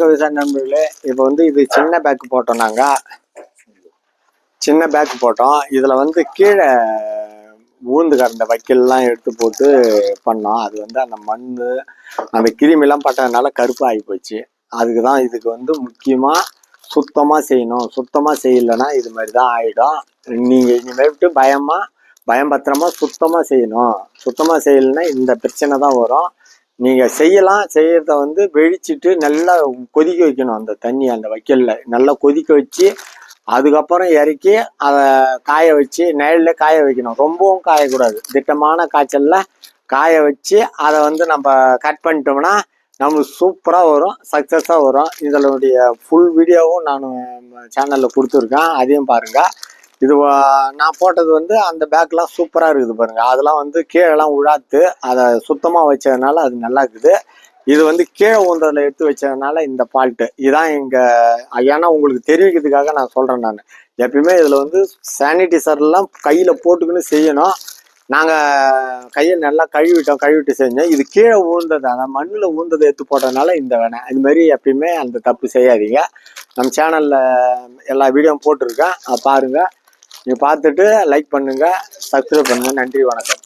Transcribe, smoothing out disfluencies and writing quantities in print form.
விவசாய நண்பர்களே, இப்போ வந்து இது சின்ன பேக் போட்டோம். நாங்கள் சின்ன பேக் போட்டோம். இதில் வந்து கீழே ஊந்து கறந்த வைக்கல்லாம் எடுத்து போட்டு பண்ணோம். அது வந்து அந்த மண் அந்த கிருமிலாம் பட்டதுனால கருப்பாக ஆகி போச்சு. அதுக்கு தான் இதுக்கு வந்து முக்கியமாக சுத்தமாக செய்யணும். சுத்தமாக செய்யலைன்னா இது மாதிரி தான் ஆகிடும். நீங்கள் இனிமேட்டு பயம் பத்திரமா சுத்தமாக செய்யணும். சுத்தமாக செய்யலைன்னா இந்த பிரச்சனை தான் வரும். நீங்கள் செய்யறத வந்து வெடிச்சிட்டு நல்லா கொதிக்க வைக்கணும். அந்த தண்ணி அந்த வைக்கல்ல நல்லா கொதிக்க வச்சு அதுக்கப்புறம் இறக்கி அதை காய வச்சு நிழல்ல காய வைக்கணும். ரொம்பவும் காயக்கூடாது. திட்டமான காய்ச்சல்ல காய வச்சு அதை வந்து நம்ம கட் பண்ணிட்டோம்னா நம்மளுக்கு சூப்பராக வரும், சக்ஸஸாக வரும். இதனுடைய ஃபுல் வீடியோவும் நான் சேனலில் கொடுத்துருக்கேன், அதையும் பாருங்கள். இது நான் போட்டது வந்து அந்த பேக்லாம் சூப்பராக இருக்குது பாருங்கள். அதெல்லாம் வந்து கீழெல்லாம் உழாத்து அதை சுத்தமாக வச்சதுனால அது நல்லா இருக்குது. இது வந்து கீழே ஊந்ததில் எடுத்து வச்சதுனால இந்த ஃபால்ட்டு இதான் எங்கள். ஏன்னா உங்களுக்கு தெரிவிக்கிறதுக்காக நான் சொல்கிறேன். நான் எப்பயுமே இதில் வந்து சானிடைசர்லாம் கையில் போட்டுக்கின்னு செய்யணும். நாங்கள் கையை நல்லா கழுவிட்டு செஞ்சோம். இது கீழே ஊழ்ந்தது, அந்த மண்ணில் ஊழ்ந்ததை எடுத்து போட்டதுனால இந்த வேணாம். இது மாதிரி எப்பயுமே அந்த தப்பு செய்யாதீங்க. நம்ம சேனலில் எல்லா வீடியோவும் போட்டிருக்கேன், பாருங்கள். நீங்கள் பார்த்துட்டு லைக் பண்ணுங்கள், சப்ஸ்கிரைப் பண்ணுங்கள். நன்றி, வணக்கம்.